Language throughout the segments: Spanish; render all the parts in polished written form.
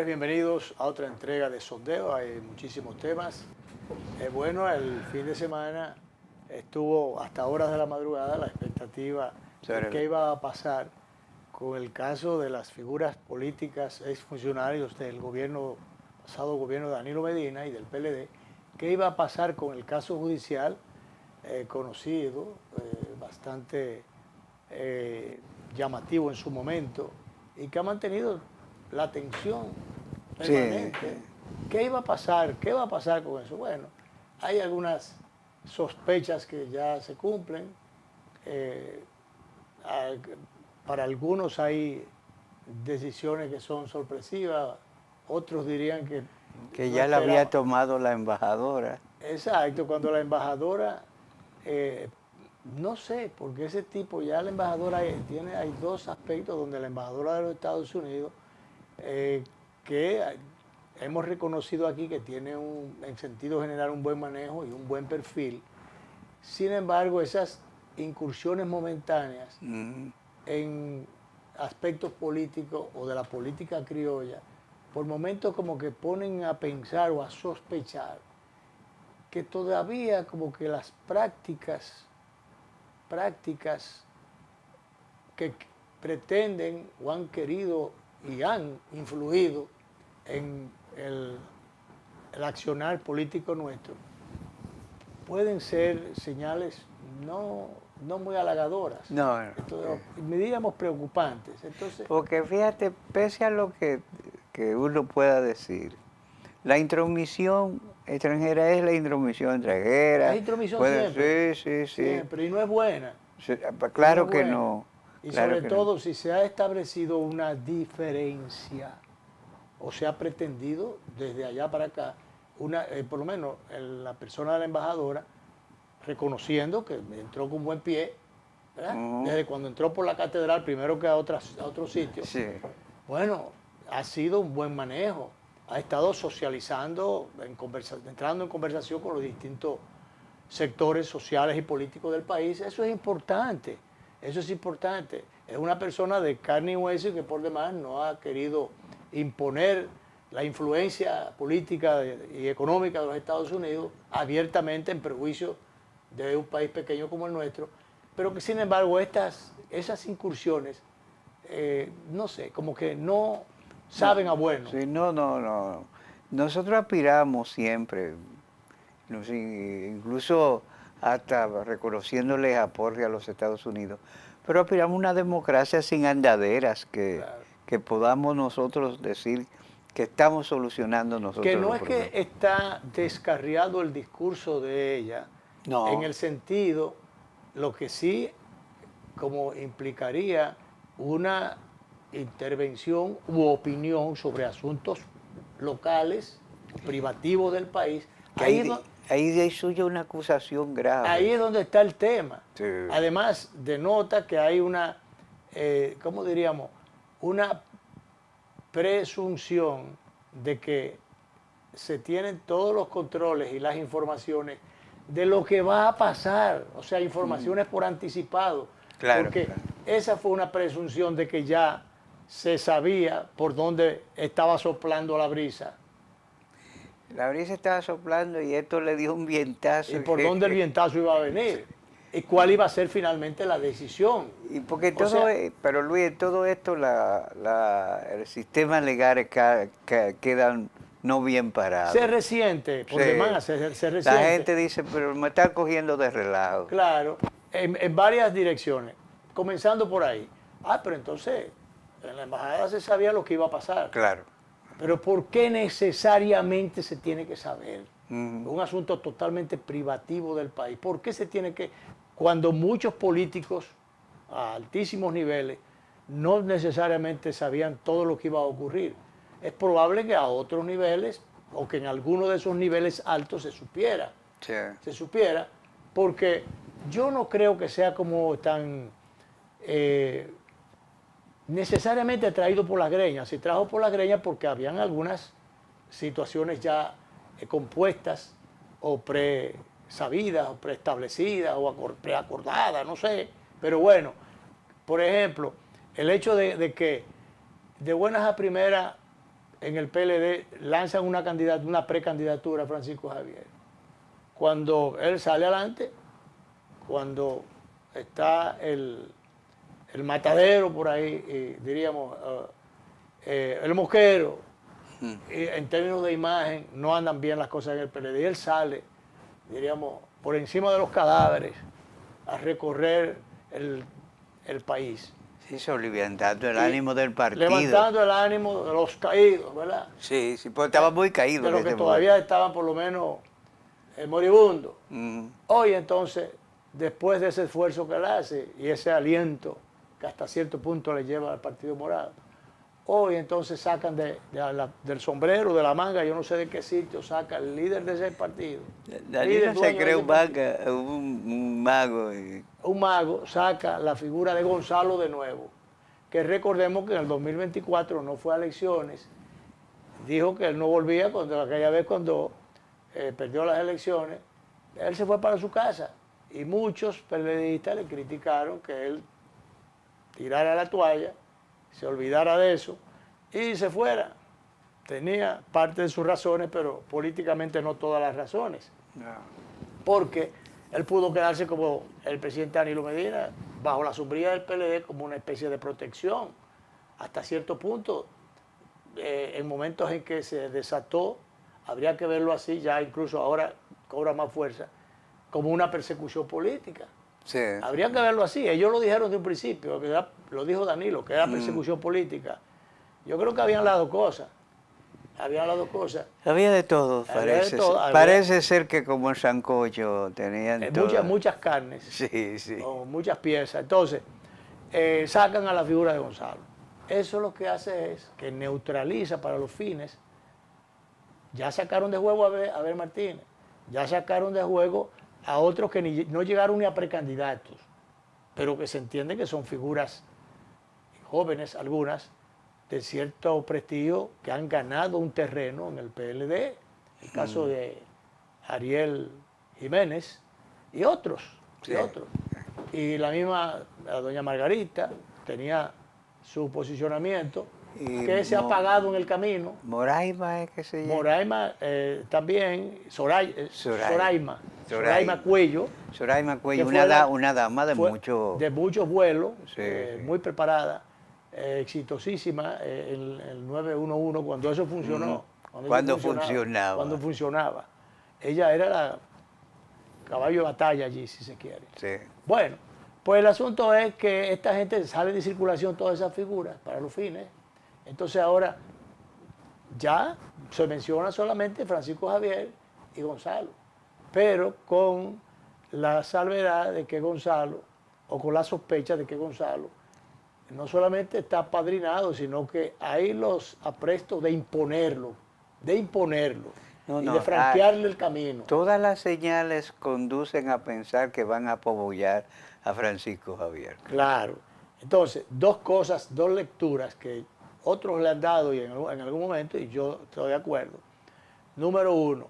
señores, bienvenidos a otra entrega de Sondeo. Hay muchísimos temas. Bueno, el fin de semana estuvo hasta horas de la madrugada la expectativa de qué iba a pasar con el caso de las figuras políticas exfuncionarios del pasado gobierno de Danilo Medina y del PLD. ¿Qué iba a pasar con el caso judicial conocido, bastante llamativo en su momento y que ha mantenido la tensión permanente? Sí. ¿Qué iba a pasar? ¿Qué va a pasar con eso? Bueno, hay algunas sospechas que ya se cumplen. Para algunos hay decisiones que son sorpresivas, otros dirían que no ya la había tomado la embajadora. Exacto, cuando la embajadora, no sé, porque ese tipo, ya la embajadora hay dos aspectos donde la embajadora de los Estados Unidos, que hemos reconocido aquí que tiene en sentido general un buen manejo y un buen perfil. Sin embargo, esas incursiones momentáneas en aspectos políticos o de la política criolla, por momentos como que ponen a pensar o a sospechar que todavía como que las prácticas que pretenden o han querido y han influido en el accionar político nuestro pueden ser señales no muy halagadoras. No. Entonces, diríamos preocupantes. Entonces, porque fíjate, pese a lo que uno pueda decir, la intromisión extranjera es la intromisión extranjera. Es intromisión siempre. Sí. Siempre, y no es buena. Sí, claro no es que buena. no. Y claro sobre que todo no. si se ha establecido una diferencia o se ha pretendido desde allá para acá, por lo menos la persona de la embajadora, reconociendo que entró con buen pie, ¿verdad? Desde cuando entró por la catedral, primero que a otros sitios. Sí. Bueno, ha sido un buen manejo. Ha estado socializando, entrando en conversación con los distintos sectores sociales y políticos del país. Eso es importante. Eso es importante. Es una persona de carne y hueso y que por demás no ha querido imponer la influencia política y económica de los Estados Unidos abiertamente en perjuicio de un país pequeño como el nuestro, pero que sin embargo esas incursiones, no sé, como que no saben a bueno. Sí, no. Nosotros aspiramos siempre, incluso hasta reconociéndoles aporte a los Estados Unidos, pero aspiramos a una democracia sin andaderas, que podamos nosotros decir que estamos solucionando nosotros. Que no es que está descarriado el discurso de ella, no. En el sentido, lo que sí como implicaría una intervención u opinión sobre asuntos locales, privativos del país. Ahí suya una acusación grave. Ahí es donde está el tema. Sí. Además, denota que hay una, ¿cómo diríamos? Una presunción de que se tienen todos los controles y las informaciones de lo que va a pasar, o sea, informaciones por anticipado. Claro, porque esa fue una presunción de que ya se sabía por dónde estaba soplando la brisa. La brisa estaba soplando y esto le dio un vientazo. Y por dónde el vientazo iba a venir. Y cuál iba a ser finalmente la decisión. Y porque pero Luis, todo esto, el sistema legal quedan no bien parado. Se resiente, por demás, se resiente. La gente dice, pero me están cogiendo de relajo. Claro, en varias direcciones, comenzando por ahí. Pero entonces, en la embajada se sabía lo que iba a pasar. Claro. Pero ¿por qué necesariamente se tiene que saber? Un asunto totalmente privativo del país. ¿Por qué se tiene que...? Cuando muchos políticos a altísimos niveles no necesariamente sabían todo lo que iba a ocurrir. Es probable que a otros niveles, o que en alguno de esos niveles altos se supiera. Sí. Se supiera, porque yo no creo que sea como tan necesariamente traído por las greñas. Se trajo por las greñas porque habían algunas situaciones ya compuestas o presabidas o preestablecidas o preacordadas, no sé. Pero bueno, por ejemplo, el hecho de que de buenas a primeras en el PLD lanzan una precandidatura a Francisco Javier. Cuando él sale adelante, cuando está el matadero por ahí, diríamos, el mosquero, y en términos de imagen no andan bien las cosas en el PLD. Y él sale, diríamos, por encima de los cadáveres a recorrer el país. Sí, soliviantando el ánimo del partido. Levantando el ánimo de los caídos, ¿verdad? Sí, sí, porque estaba muy caído. De los que todavía estaban por lo menos moribundos. Hoy entonces, después de ese esfuerzo que él hace y ese aliento que hasta cierto punto le lleva al Partido Morado, hoy entonces sacan del sombrero, de la manga, yo no sé de qué sitio, saca el líder de ese partido. Danilo se cree un mago. Un mago saca la figura de Gonzalo de nuevo, que recordemos que en el 2024 no fue a elecciones, dijo que él no volvía aquella vez cuando perdió las elecciones, él se fue para su casa y muchos periodistas le criticaron que él tirara la toalla, se olvidara de eso y se fuera. Tenía parte de sus razones, pero políticamente no todas las razones. No. Porque él pudo quedarse como el presidente Danilo Medina, bajo la sombrilla del PLD, como una especie de protección. Hasta cierto punto, en momentos en que se desató, habría que verlo así, ya incluso ahora cobra más fuerza, como una persecución política. Sí. Habría que verlo así. Ellos lo dijeron de un principio, lo dijo Danilo, que era persecución política. Yo creo que habían las dos cosas. Había las dos cosas. Había de todo, parece. Parece ser que como el sancocho tenían muchas carnes. Sí, sí. O muchas piezas. Entonces, sacan a la figura de Gonzalo. Eso lo que hace es que neutraliza para los fines. Ya sacaron de juego a Abel Martínez. Ya sacaron de juego a otros que no llegaron ni a precandidatos, pero que se entiende que son figuras jóvenes, algunas, de cierto prestigio, que han ganado un terreno en el PLD. El caso de Ariel Jiménez y otros. Sí. Y la misma, la doña Margarita, tenía su posicionamiento, que se ha apagado en el camino. Moraima es que se llama. Moraima también, Soraima Cuello. Soraima Cuello, una dama de muchos vuelos, sí, sí. Muy preparada, exitosísima en el 911, cuando eso funcionó. Cuando funcionaba. Cuando funcionaba. Ella era la caballo de batalla allí, si se quiere. Sí. Bueno, pues el asunto es que esta gente sale de circulación todas esas figuras para los fines. Entonces ahora ya se menciona solamente Francisco Javier y Gonzalo, pero con la salvedad de que Gonzalo, o con la sospecha de que Gonzalo, no solamente está apadrinado, sino que hay los aprestos de imponerlo y de franquearle el camino. Todas las señales conducen a pensar que van a apoyar a Francisco Javier. Claro. Entonces, dos lecturas que otros le han dado y en algún momento, y yo estoy de acuerdo. Número uno,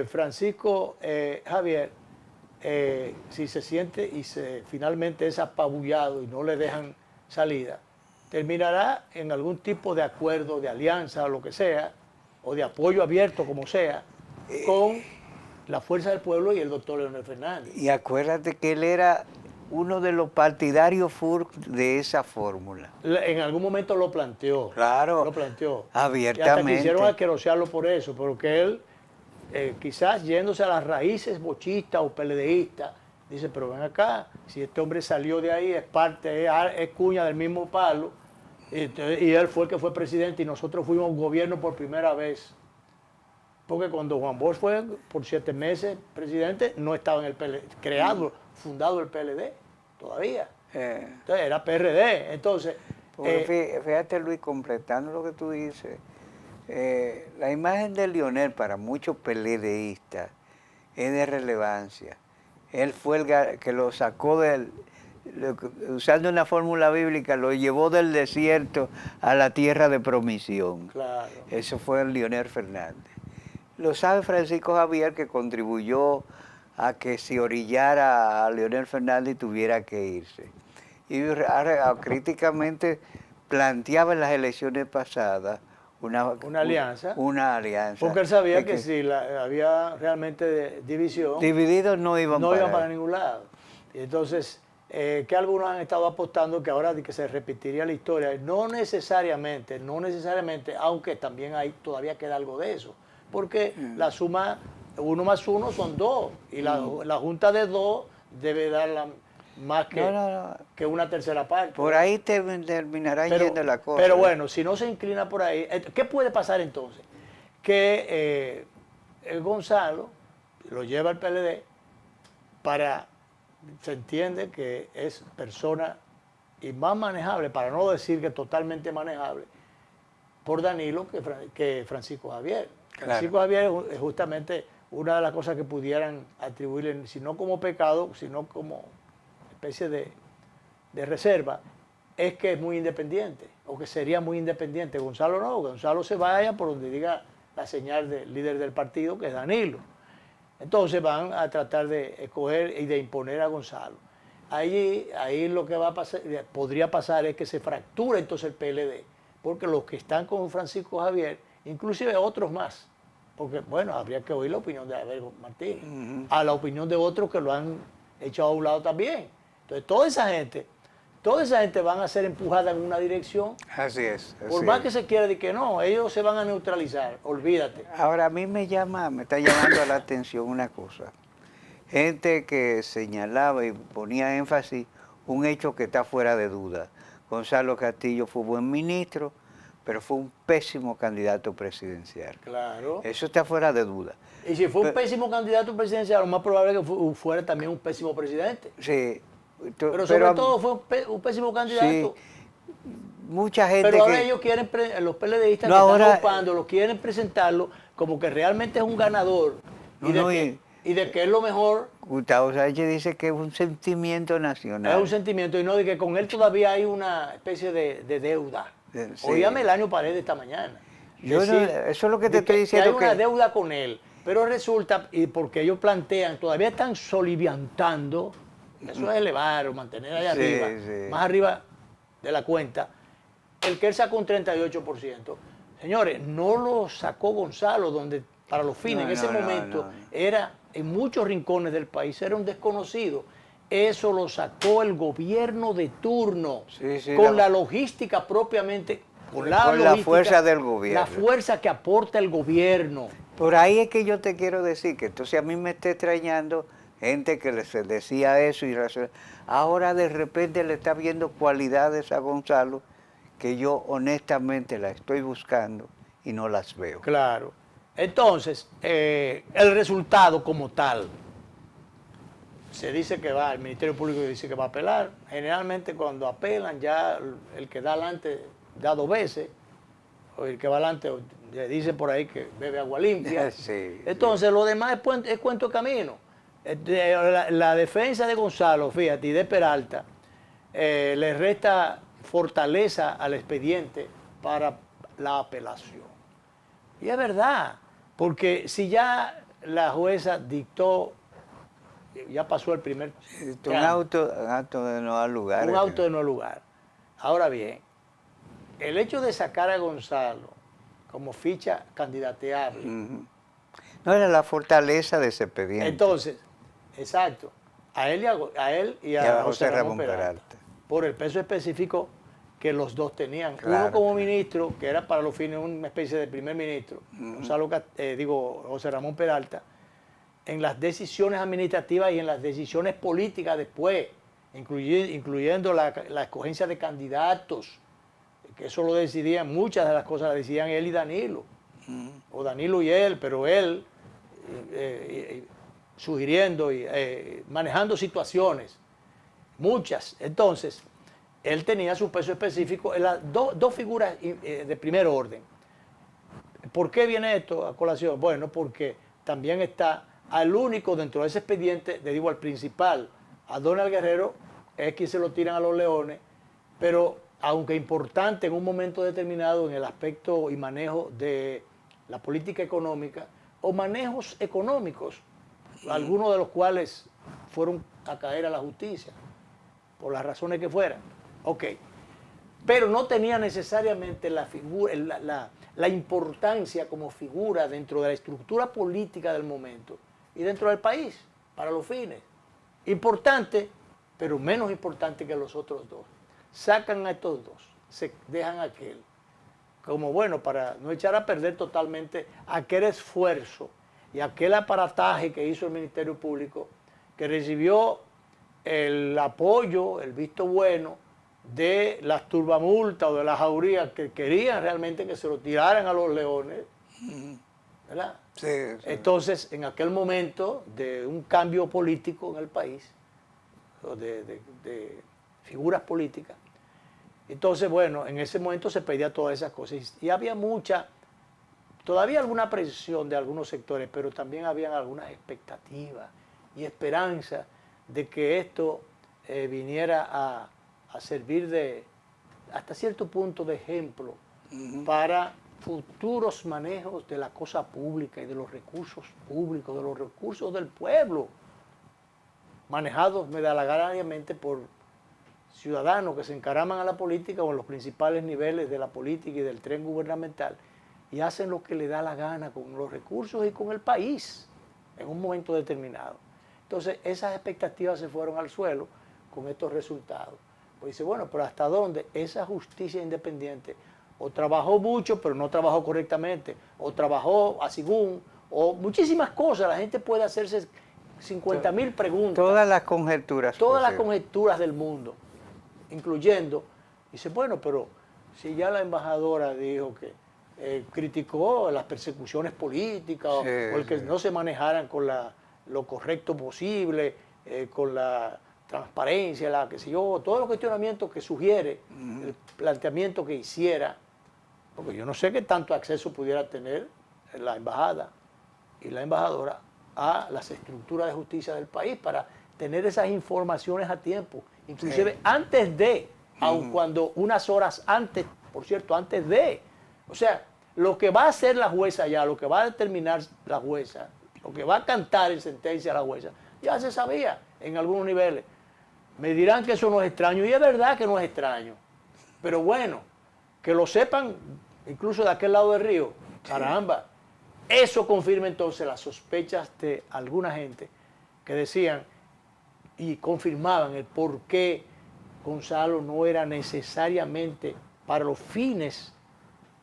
Francisco Javier, si se siente y finalmente es apabullado y no le dejan salida, terminará en algún tipo de acuerdo, de alianza o lo que sea, o de apoyo abierto como sea, con la Fuerza del Pueblo y el doctor Leonel Fernández. Y acuérdate que él era uno de los partidarios de esa fórmula. En algún momento lo planteó. Claro. Lo planteó. Abiertamente. Y hasta quisieron asquerosearlo por eso, porque él, quizás yéndose a las raíces bochistas o PLDistas, dice, pero ven acá, si este hombre salió de ahí, es cuña del mismo palo, y él fue el que fue presidente y nosotros fuimos gobierno por primera vez. Porque cuando Juan Bosch fue por 7 meses presidente, no estaba en el PLD, fundado el PLD todavía. Entonces era PRD. Entonces, fíjate, Luis, completando lo que tú dices, la imagen de Leonel para muchos PLDistas es de relevancia. Él fue el que lo sacó usando una fórmula bíblica, lo llevó del desierto a la tierra de promisión. Claro. Eso fue el Leonel Fernández. Lo sabe Francisco Javier, que contribuyó a que se orillara a Leonel Fernández y tuviera que irse. Y críticamente planteaba en las elecciones pasadas una alianza. Una alianza. Porque él sabía que si había realmente división, divididos no iban para ningún lado. Y entonces, que algunos han estado apostando que ahora que se repetiría la historia, no necesariamente, aunque también todavía queda algo de eso. Porque la suma 1 más 1 son 2 y la junta de 2 debe dar más que una tercera parte. Por ahí terminará yendo la cosa. Pero bueno, si no se inclina por ahí, ¿qué puede pasar entonces? Que Gonzalo lo lleva al PLD se entiende que es persona y más manejable, para no decir que totalmente manejable, por Danilo que Francisco Javier. Claro. Francisco Javier es justamente una de las cosas que pudieran atribuirle, si no como pecado, sino como especie de reserva, es que es muy independiente, o que sería muy independiente. Gonzalo no, Gonzalo se vaya por donde diga la señal del líder del partido, que es Danilo. Entonces van a tratar de escoger y de imponer a Gonzalo. Ahí lo que va a pasar, podría pasar es que se fractura entonces el PLD, porque los que están con Francisco Javier, inclusive otros más, porque bueno, habría que oír la opinión de Abel Martínez, a la opinión de otros que lo han echado a un lado también. Entonces toda esa gente van a ser empujada en una dirección. Así es. Por más que se quiera decir que no, ellos se van a neutralizar, olvídate. Ahora a mí me está llamando la atención una cosa. Gente que señalaba y ponía énfasis un hecho que está fuera de duda. Gonzalo Castillo fue buen ministro, pero fue un pésimo candidato presidencial. Claro. Eso está fuera de duda. Y si fue un pésimo candidato presidencial, lo más probable es que fuera también un pésimo presidente. Sí. Pero sobre todo fue un pésimo candidato. Sí, mucha gente. Pero ahora ellos quieren, los PLDistas que están ocupando, lo quieren presentarlo como que realmente es un ganador y de que es lo mejor. Gustavo Sánchez dice que es un sentimiento nacional. Es un sentimiento y no de que con él todavía hay una especie de deuda. Sí. Oíame Elanio Paredes esta mañana. Eso es lo que te estoy diciendo. Que hay una deuda con él, pero resulta, y porque ellos plantean, todavía están soliviantando. Eso es elevar o mantener ahí arriba, más arriba de la cuenta, el que él sacó un 38%. Señores, no lo sacó Gonzalo, donde para los fines, en ese momento, era en muchos rincones del país, era un desconocido. Eso lo sacó el gobierno de turno, con la logística propiamente, con la fuerza del gobierno. La fuerza que aporta el gobierno. Por ahí es que yo te quiero decir que entonces a mí me está extrañando gente que les decía eso y ahora de repente le está viendo cualidades a Gonzalo que yo honestamente las estoy buscando y no las veo. Claro. Entonces, el resultado como tal, se dice que el Ministerio Público dice que va a apelar. Generalmente cuando apelan ya el que da adelante da 2 veces, o el que va adelante le dice por ahí que bebe agua limpia. Entonces lo demás es cuento de camino. La defensa de Gonzalo, fíjate, y de Peralta, le resta fortaleza al expediente para la apelación. Y es verdad, porque si ya la jueza dictó, ya pasó el primer... Un auto de no dar lugar. Un auto de no lugar. Ahora bien, el hecho de sacar a Gonzalo como ficha candidateable... No era la fortaleza de ese expediente. Entonces, exacto, a él y a José Ramón Peralta, por el peso específico que los dos tenían. Claro, uno como ministro, que era para los fines una especie de primer ministro, José Ramón Peralta, en las decisiones administrativas y en las decisiones políticas después, incluyendo la escogencia de candidatos, que eso lo decidían, muchas de las cosas las decidían él y Danilo, o Danilo y él, pero él sugiriendo y manejando situaciones, muchas. Entonces, él tenía su peso específico en las dos figuras de primer orden. ¿Por qué viene esto a colación? Bueno, porque también está al único dentro de ese expediente, le digo al principal, a Donald Guerrero, es quien se lo tiran a los leones, pero aunque importante en un momento determinado en el aspecto y manejo de la política económica, o manejos económicos, algunos de los cuales fueron a caer a la justicia, por las razones que fueran. Ok. pero no tenía necesariamente la figura, la importancia como figura dentro de la estructura política del momento y dentro del país, para los fines. Importante, pero menos importante que los otros dos. Sacan a estos dos, se dejan a aquel, como bueno, para no echar a perder totalmente aquel esfuerzo y aquel aparataje que hizo el Ministerio Público, que recibió el apoyo, el visto bueno de las turbamultas o de las jaurías que querían realmente que se lo tiraran a los leones, ¿verdad? Sí, sí. Entonces, en aquel momento de un cambio político en el país, de figuras políticas, entonces, bueno, en ese momento se pedía todas esas cosas y había todavía alguna presión de algunos sectores, pero también habían algunas expectativas y esperanzas de que esto viniera a servir hasta cierto punto de ejemplo para futuros manejos de la cosa pública y de los recursos públicos, de los recursos del pueblo, manejados medalagadamente por ciudadanos que se encaraman a la política o en los principales niveles de la política y del tren gubernamental y hacen lo que le da la gana con los recursos y con el país en un momento determinado. Entonces, esas expectativas se fueron al suelo con estos resultados. Pues dice, bueno, pero ¿hasta dónde esa justicia independiente o trabajó mucho, pero no trabajó correctamente, o trabajó a según, o muchísimas cosas? La gente puede hacerse 50.000 preguntas. Todas las conjeturas. Todas las conjeturas del mundo, incluyendo, dice, bueno, pero si ya la embajadora dijo que criticó las persecuciones políticas o el que no se manejaran con lo correcto posible, con la transparencia, qué sé yo, todos los cuestionamientos que sugiere el planteamiento que hiciera, porque yo no sé qué tanto acceso pudiera tener la embajada y la embajadora a las estructuras de justicia del país para tener esas informaciones a tiempo, inclusive antes de, aun cuando unas horas antes, por cierto, antes de, o sea, lo que va a hacer la jueza ya, lo que va a determinar la jueza, lo que va a cantar en sentencia la jueza, ya se sabía en algunos niveles. Me dirán que eso no es extraño, y es verdad que no es extraño, pero bueno, que lo sepan incluso de aquel lado del río, caramba, eso confirma entonces las sospechas de alguna gente que decían y confirmaban el por qué Gonzalo no era necesariamente para los fines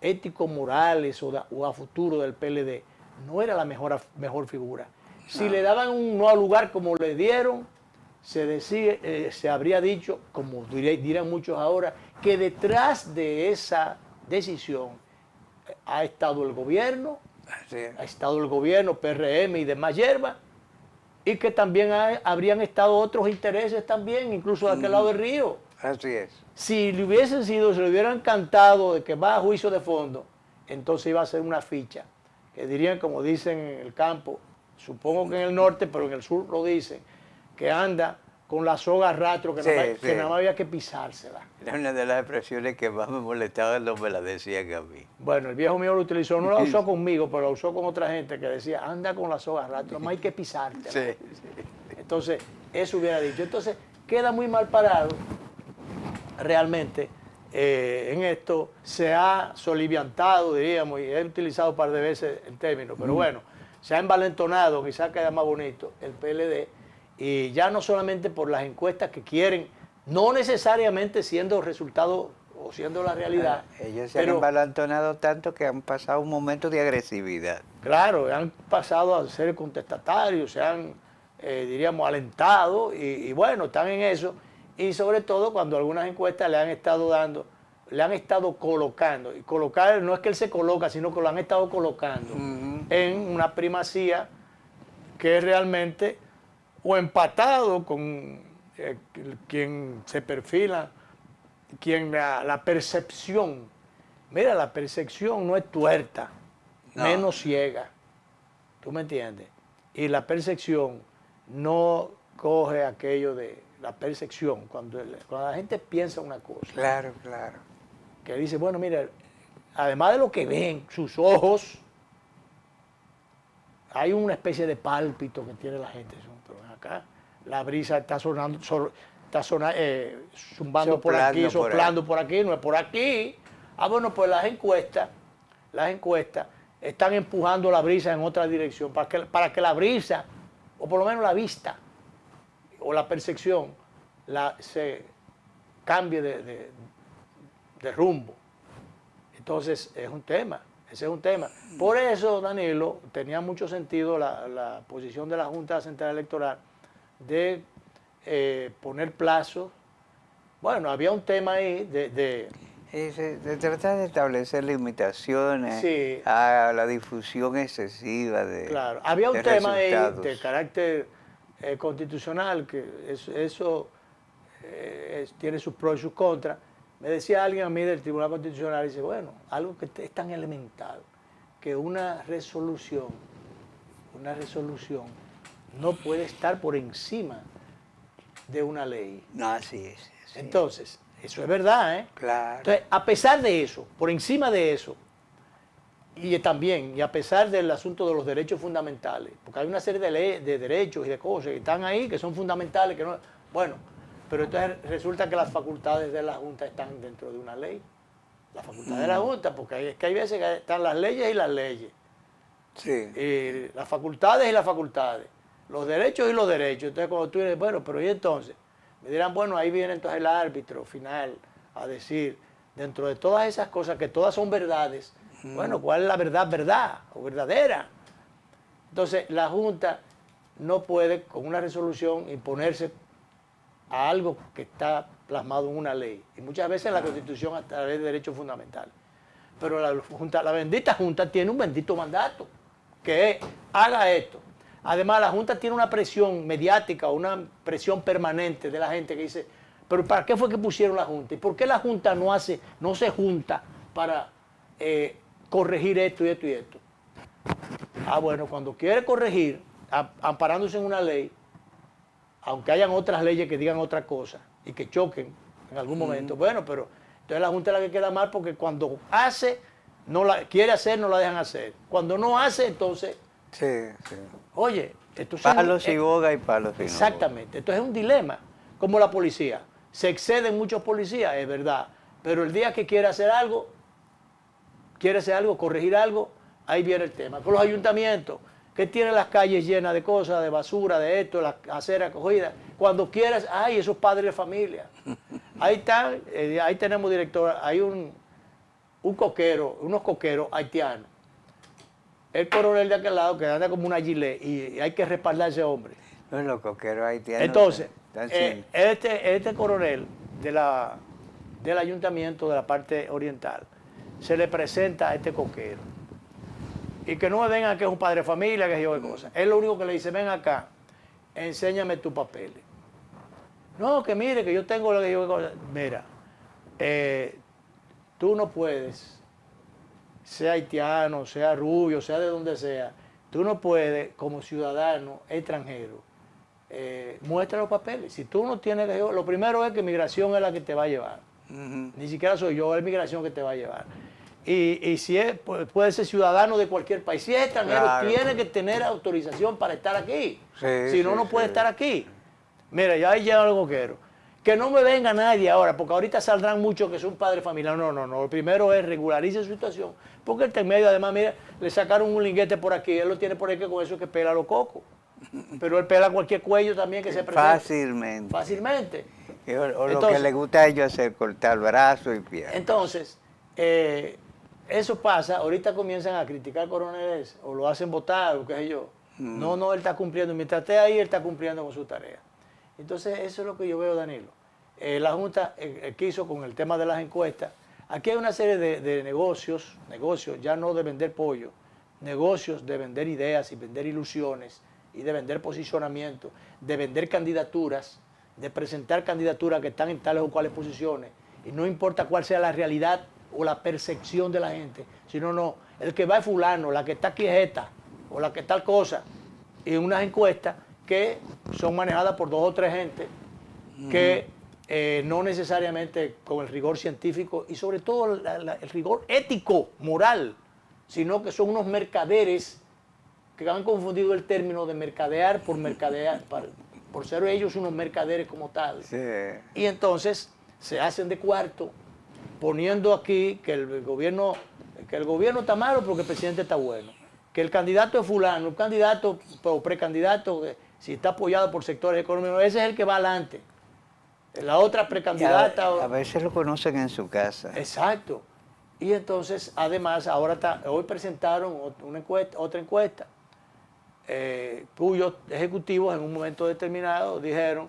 éticos, morales o a futuro del PLD, no era la mejor figura. Si le daban un no lugar como le dieron, se habría dicho, como dirán muchos ahora, que detrás de esa decisión ha estado el gobierno, PRM y demás hierbas, y que también habrían estado otros intereses también, incluso de aquel lado del río. Así es. Si le hubiesen sido, se le hubieran cantado de que va a juicio de fondo, entonces iba a ser una ficha, que dirían, como dicen en el campo, supongo que en el norte, pero en el sur lo dicen, que anda con la soga a rastro, que nada más había que pisársela. Era una de las expresiones que más me molestaban, no me la decían a mí. Bueno, el viejo mío lo utilizó, no la usó conmigo, pero la usó con otra gente que decía, anda con la soga a rastro, nada más hay que pisártela. Sí. Entonces, eso hubiera dicho. Entonces, queda muy mal parado, realmente, en esto. Se ha soliviantado, diríamos, y he utilizado un par de veces el término, pero bueno, se ha envalentonado, quizás queda más bonito, el PLD, y ya no solamente por las encuestas que quieren, no necesariamente siendo resultado o siendo la realidad. Ellos se han envalentonado tanto que han pasado un momento de agresividad. Claro, han pasado a ser contestatarios, se han, diríamos, alentado y bueno, están en eso. Y sobre todo cuando algunas encuestas le han estado colocando, y colocar no es que él se coloca, sino que lo han estado colocando en una primacía que es realmente o empatado con quien se perfila, quien la percepción, mira, la percepción no es tuerta, menos ciega, ¿tú me entiendes? Y la percepción no coge aquello de la percepción, cuando la gente piensa una cosa. Claro, claro. Que dice, bueno, mira, además de lo que ven sus ojos, hay una especie de pálpito que tiene la gente. Pero acá la brisa está sonando, está zumbando por aquí, soplando por aquí, no es por aquí. Ah, bueno, pues las encuestas están empujando la brisa en otra dirección, para que la brisa, o por lo menos la vista, o la percepción, se cambie de rumbo. Entonces, ese es un tema. Por eso, Danilo, tenía mucho sentido la posición de la Junta Central Electoral de poner plazos. Bueno, había un tema ahí de tratar de establecer limitaciones sí, a la difusión excesiva claro, había un tema resultados. ahí de carácter constitucional, que eso tiene sus pros y sus contras. Me decía alguien a mí del Tribunal Constitucional, dice, bueno, algo que es tan elemental, que una resolución no puede estar por encima de una ley. No, así es. Sí. Entonces, eso es verdad, ¿eh? Claro. Entonces, a pesar de eso, por encima de eso, y a pesar del asunto de los derechos fundamentales, porque hay una serie de derechos y de cosas que están ahí, que son fundamentales, que no... Bueno, pero entonces resulta que las facultades de la Junta están dentro de una ley. Las facultades de la Junta, porque hay veces que están las leyes y las leyes. Sí. Y las facultades y las facultades. Los derechos y los derechos. Entonces cuando tú dices, bueno, pero ¿y entonces? Me dirán, bueno, ahí viene entonces el árbitro final a decir, dentro de todas esas cosas, que todas son verdades, bueno, ¿cuál es la verdad o verdadera? Entonces la Junta no puede con una resolución imponerse a algo que está plasmado en una ley, y muchas veces en la Constitución a través de derechos fundamentales. Pero la bendita Junta tiene un bendito mandato, que es, haga esto. Además, la Junta tiene una presión mediática, una presión permanente de la gente que dice, pero ¿para qué fue que pusieron la Junta? ¿Y por qué la Junta no se junta para corregir esto y esto y esto? Ah, bueno, cuando quiere corregir, amparándose en una ley, aunque hayan otras leyes que digan otra cosa y que choquen en algún momento, bueno, pero entonces la Junta es la que queda mal, porque cuando quiere hacer, no la dejan hacer. Cuando no hace, entonces... Sí. Oye, palos y boga y palos y no. Exactamente, entonces es un dilema, como la policía. Se exceden muchos policías, es verdad, pero el día que quiere hacer algo, corregir algo, ahí viene el tema. Con los ayuntamientos, que tienen las calles llenas de cosas, de basura, de esto, las aceras cogidas, cuando quieras, ay, esos padres de familia. Ahí están, ahí tenemos director, hay unos coqueros haitianos. El coronel de aquel lado que anda como una gilet y hay que respaldar a ese hombre. No, los coqueros haitianos. Entonces, este coronel del ayuntamiento de la parte oriental se le presenta a este coquero. Y que no me vengan que es un padre de familia, que yo de cosas. Él lo único que le dice, ven acá, enséñame tus papeles. No, que mire, que yo tengo lo que yo de cosas. Mira, tú no puedes, sea haitiano, sea rubio, sea de donde sea, tú no puedes, como ciudadano extranjero, muestra los papeles. Si tú no tienes que... Lo primero es que migración es la que te va a llevar. Ni siquiera soy yo, es migración que te va a llevar. Y si puede ser ciudadano de cualquier país. Si es extranjero, claro, tiene que tener autorización para estar aquí. Si no, no puede estar aquí. Mira, ya ahí llegan los coqueros. Que no me venga nadie ahora, porque ahorita saldrán muchos que son padres familiares. No. Lo primero es regularice su situación. Porque el intermedio, además, mira, le sacaron un linguete por aquí, él lo tiene por ahí, que con eso es que pela los cocos. Pero él pela cualquier cuello también que se presente. Fácilmente. O lo que le gusta a ellos hacer, cortar brazo y piernas. Entonces, eso pasa, ahorita comienzan a criticar coroneles, o lo hacen votar, o qué sé yo. No, él está cumpliendo, mientras esté ahí, él está cumpliendo con su tarea. Entonces, eso es lo que yo veo, Danilo. La Junta quiso con el tema de las encuestas. Aquí hay una serie de negocios, ya no de vender pollo, negocios de vender ideas y vender ilusiones y de vender posicionamiento, de vender candidaturas, de presentar candidaturas que están en tales o cuales posiciones, y no importa cuál sea la realidad o la percepción de la gente, sino no, el que va es fulano, la que está aquí es esta, o la que tal cosa, y unas encuestas que son manejadas por 2 o 3 gente que no necesariamente con el rigor científico y sobre todo el rigor ético, moral, sino que son unos mercaderes que han confundido el término de mercadear por por ser ellos unos mercaderes como tal. Sí. Y entonces se hacen de cuarto, poniendo aquí que el gobierno está malo porque el presidente está bueno. Que el candidato es fulano, un candidato o precandidato, si está apoyado por sectores económicos, ese es el que va adelante. La otra precandidata... A veces lo conocen en su casa. Exacto. Y entonces, además, hoy presentaron otra encuesta, cuyos ejecutivos en un momento determinado dijeron,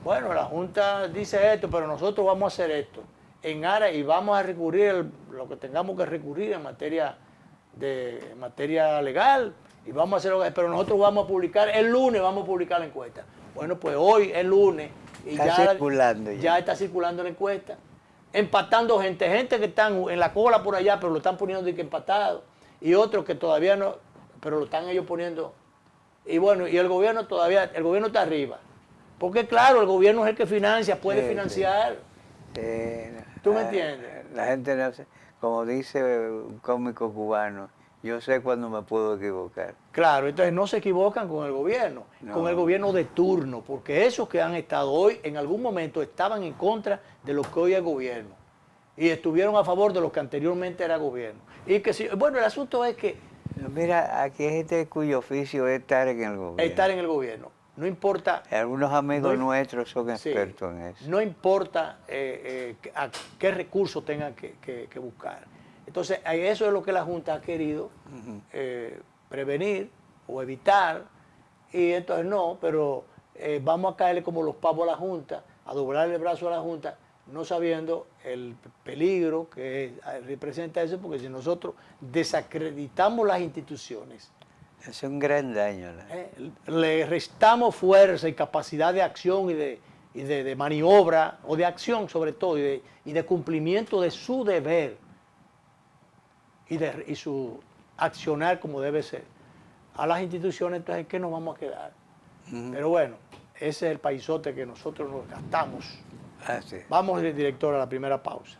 bueno, la Junta dice esto, pero nosotros vamos a hacer esto y vamos a recurrir lo que tengamos que recurrir en materia legal, y vamos a hacer pero nosotros vamos a publicar, el lunes vamos a publicar la encuesta. Bueno, pues hoy es lunes y ya está circulando la encuesta, empatando gente que están en la cola por allá, pero lo están poniendo de que empatado, y otros que todavía no, pero lo están ellos poniendo. Y bueno, y el gobierno está arriba. Porque claro, el gobierno es el que financia, puede financiar. Sí. ¿Tú me entiendes? La gente no sé, como dice un cómico cubano, yo sé cuando me puedo equivocar. Claro, entonces no se equivocan con el gobierno, con el gobierno de turno, porque esos que han estado hoy, en algún momento estaban en contra de lo que hoy es gobierno. Y estuvieron a favor de lo que anteriormente era gobierno. Y que sí, bueno, el asunto es que... Mira, aquí hay gente cuyo oficio es estar en el gobierno. Estar en el gobierno. No importa... Algunos amigos nuestros son expertos en eso. No importa a qué recursos tengan que buscar. Entonces, eso es lo que la Junta ha querido prevenir o evitar. Y entonces no, pero vamos a caerle como los pavos a la Junta, a doblarle el brazo a la Junta, no sabiendo el peligro que representa eso, porque si nosotros desacreditamos las instituciones, es un gran daño. le restamos fuerza y capacidad de acción y de maniobra, o de acción sobre todo, y de cumplimiento de su deber y su accionar como debe ser. A las instituciones, entonces, ¿en qué nos vamos a quedar? Pero bueno, ese es el paisote que nosotros nos gastamos. Sí. Vamos, director, a la primera pausa.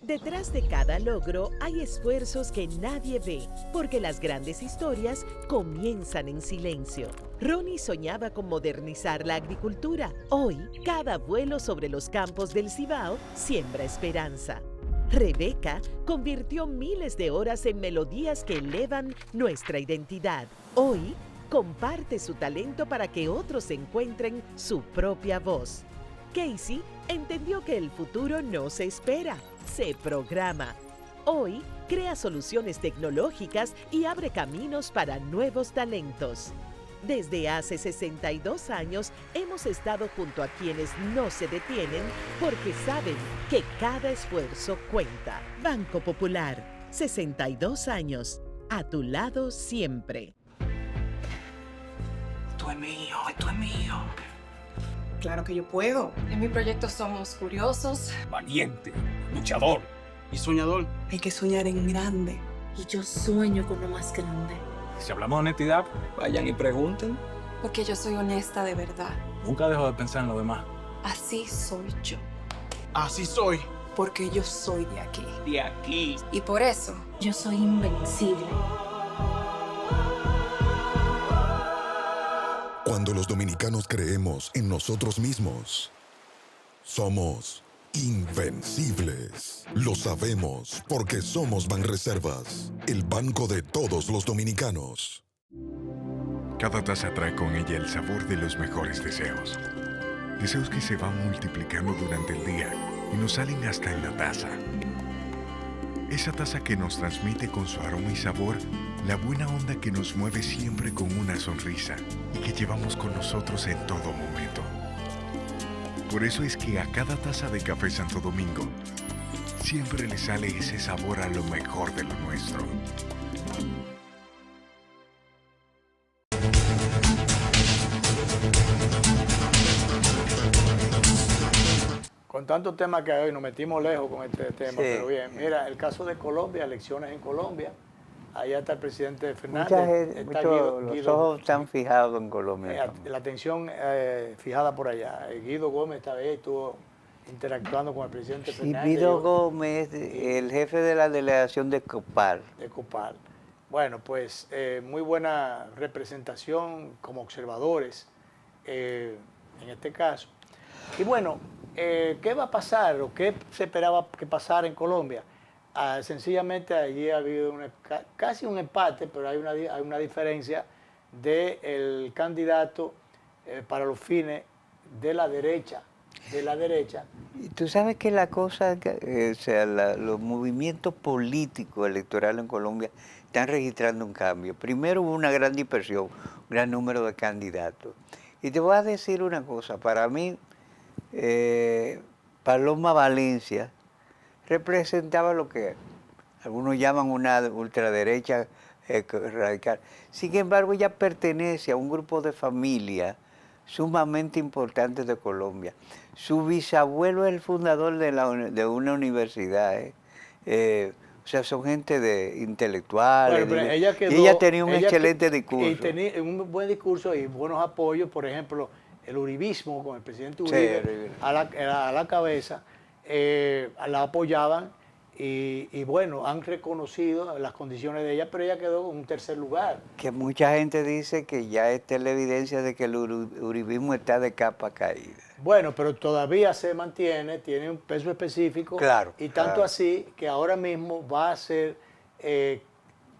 Detrás de cada logro hay esfuerzos que nadie ve, porque las grandes historias comienzan en silencio. Ronnie soñaba con modernizar la agricultura. Hoy, cada vuelo sobre los campos del Cibao siembra esperanza. Rebeca convirtió miles de horas en melodías que elevan nuestra identidad. Hoy, comparte su talento para que otros encuentren su propia voz. Casey entendió que el futuro no se espera, se programa. Hoy, crea soluciones tecnológicas y abre caminos para nuevos talentos. Desde hace 62 años hemos estado junto a quienes no se detienen porque saben que cada esfuerzo cuenta. Banco Popular, 62 años, a tu lado siempre. Esto es mío, esto es mío. Claro que yo puedo. En mi proyecto somos curiosos, Valiente, luchador y soñador. Hay que soñar en grande. Y yo sueño con lo más grande. Si hablamos de honestidad, vayan y pregunten. porque yo soy honesta de verdad. Nunca dejo de pensar en lo demás. Así soy yo, Así soy. Porque yo soy de aquí. De aquí. y por eso Yo soy invencible. Cuando los dominicanos creemos en nosotros mismos, somos invencibles. Lo sabemos porque somos Banreservas, el banco de todos los dominicanos. Cada taza trae con ella el sabor de los mejores deseos. Deseos que se van multiplicando durante el día y nos salen hasta en la taza. Esa taza que nos transmite con su aroma y sabor la buena onda que nos mueve siempre con una sonrisa y que llevamos con nosotros en todo momento. Por eso es que a cada taza de café Santo Domingo siempre le sale ese sabor a lo mejor de lo nuestro. Con tantos temas que hay hoy, nos metimos lejos con este tema, Sí. pero bien. Mira, el caso de Colombia, elecciones en Colombia. Allá está el presidente Fernández. Mucha gente, está los ojos están fijados en Colombia. la atención fijada por allá. Guido Gómez esta vez estuvo interactuando con el presidente Sí, Fernández. Guido Gómez, el jefe de la delegación de Copal. De Copal. Bueno, pues muy buena representación como observadores en este caso. Y bueno, ¿qué va a pasar o qué se esperaba que pasara en Colombia? Sencillamente allí ha habido casi un empate, pero hay una diferencia del candidato para los fines de la derecha. Y tú sabes que la cosa, o sea, los movimientos políticos electorales en Colombia están registrando un cambio. Primero hubo una gran dispersión, un gran número de candidatos. Y te voy a decir una cosa, para mí, Paloma Valencia representaba lo que algunos llaman una ultraderecha radical. Sin embargo, ella pertenece a un grupo de familia sumamente importante de Colombia. Su bisabuelo es el fundador de una universidad. O sea, son gente intelectuales. Bueno, y ella tenía un excelente discurso. Y tenía un buen discurso y buenos apoyos. Por ejemplo, el uribismo con el presidente Uribe, sí, a la cabeza, la apoyaban y bueno, han reconocido las condiciones de ella, pero ella quedó en un tercer lugar. Que mucha gente dice que ya esta es la evidencia de que el uribismo está de capa caída. Bueno, pero todavía se mantiene, tiene un peso específico. Claro. Y tanto así que ahora mismo va a ser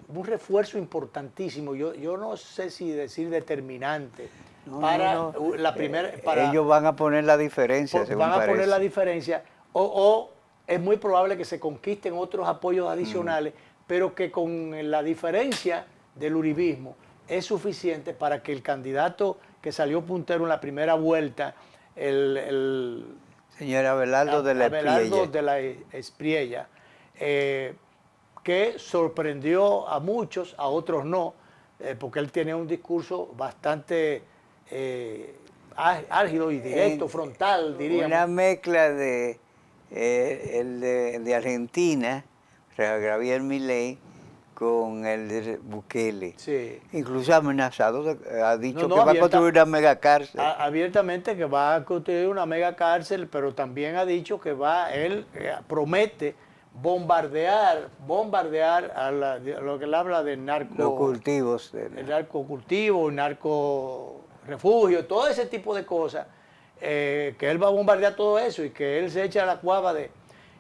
un refuerzo importantísimo. Yo no sé si decir determinante. La primera, ellos van a poner la diferencia, según van a parece. poner la diferencia o es muy probable que se conquisten otros apoyos adicionales, pero que con la diferencia del uribismo es suficiente para que el candidato que salió puntero en la primera vuelta, el señor Abelardo de la Espriella, que sorprendió a muchos, a otros no, porque él tenía un discurso bastante álgido y directo, frontal, diríamos. Una mezcla de Argentina, Javier Milei, con el de Bukele. Sí. Incluso amenazado, ha dicho que va a construir una mega cárcel. Abiertamente que va a construir una mega cárcel, pero también ha dicho que él promete bombardear a lo que él habla de los cultivos. El narcocultivo, el narcorefugio, todo ese tipo de cosas, que él va a bombardear todo eso y que él se echa a la cuava de...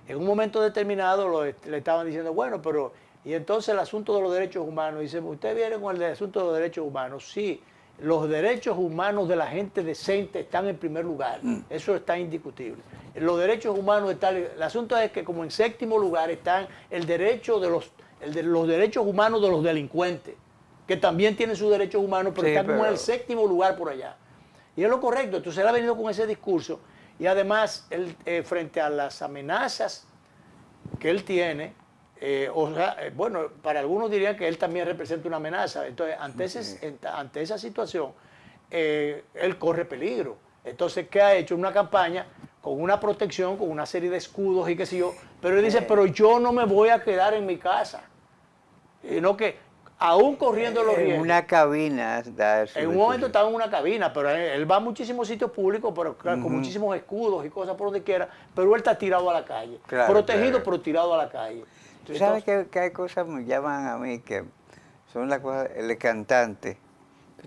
En un momento determinado le estaban diciendo, bueno, pero... Y entonces el asunto de los derechos humanos, dice, ¿usted viene con el asunto de los derechos humanos? Sí, los derechos humanos de la gente decente están en primer lugar, eso está indiscutible. Los derechos humanos están... El asunto es que como en séptimo lugar están los derechos humanos de los delincuentes, que también tienen sus derechos humanos, pero están como en el séptimo lugar por allá. Y es lo correcto, entonces él ha venido con ese discurso y además él, frente a las amenazas que él tiene, bueno, para algunos dirían que él también representa una amenaza, entonces ante esa situación él corre peligro. Entonces, ¿qué ha hecho? Una campaña con una protección, con una serie de escudos y qué sé yo, pero él dice, pero yo no me voy a quedar en mi casa, sino que aún corriendo los riesgos. En una cabina. En un momento estaba en una cabina, pero él va a muchísimos sitios públicos, pero con muchísimos escudos y cosas por donde quiera, pero él está tirado a la calle. Claro, protegido, pero tirado a la calle. Tú sabes que hay cosas que me llaman a mí, que son las cosas, el cantante,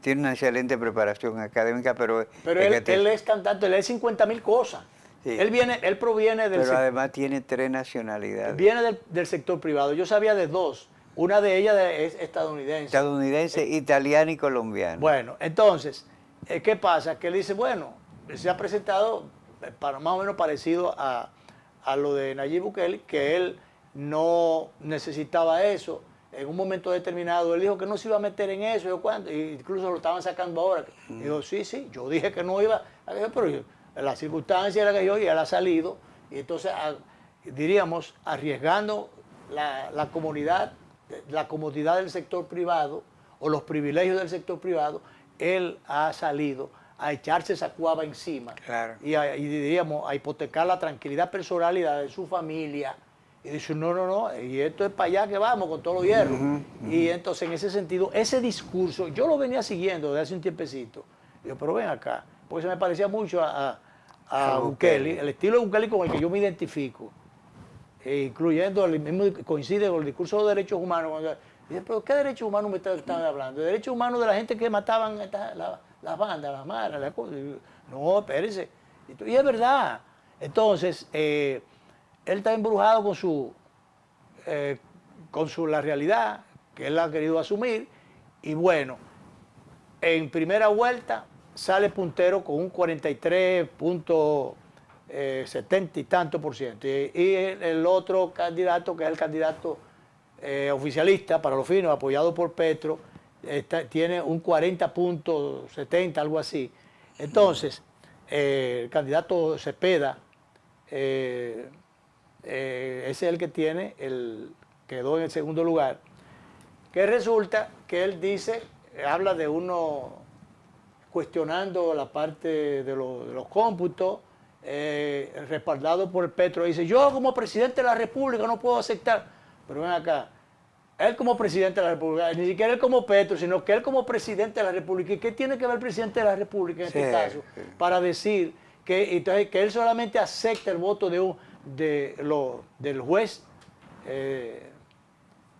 tiene una excelente preparación académica, pero él es cantante, él es 50.000 cosas. Sí. Él proviene del... Pero además tiene 3 nacionalidades. Viene del sector privado. Yo sabía de 2. Una de ellas es estadounidense. Estadounidense, italiana y colombiana. Bueno, entonces, ¿qué pasa? Que él dice, bueno, se ha presentado más o menos parecido a lo de Nayib Bukele, que él no necesitaba eso. En un momento determinado, él dijo que no se iba a meter en eso. Incluso lo estaban sacando ahora. Dijo, sí, yo dije que no iba a eso, pero la circunstancia era que y él ha salido. Y entonces, diríamos, arriesgando la comodidad del sector privado o los privilegios del sector privado, él ha salido a echarse esa cuava encima. Claro. Y diríamos, a hipotecar la tranquilidad personal y la de su familia. Y dice, no, y esto es para allá que vamos con todos los hierros. Y entonces, en ese sentido, ese discurso, yo lo venía siguiendo desde hace un tiempecito. Yo, pero ven acá, porque se me parecía mucho a a Bukele, el estilo de Bukele con el que yo me identifico, incluyendo el mismo, coincide con el discurso de los derechos humanos. Dice, pero ¿qué derechos humanos me están hablando? ¿De derechos humanos de la gente que mataban las bandas, las maras, las cosas? No, espérese. Y es verdad. Entonces, él está embrujado con la realidad, que él ha querido asumir, y bueno, en primera vuelta sale puntero con un 43.70 y tanto por ciento. Y el otro candidato, que es el candidato oficialista, para los fines, apoyado por Petro, tiene un 40.70, algo así. Entonces, el candidato Cepeda, ese es el que quedó en el segundo lugar, que resulta que él habla de uno cuestionando la parte de los cómputos, respaldado por Petro, dice, yo como presidente de la República no puedo aceptar, pero ven acá, él como presidente de la República, ni siquiera él como Petro, sino que él como presidente de la República. ¿Y qué tiene que ver el presidente de la República en este caso? Para decir que él solamente acepta el voto del juez,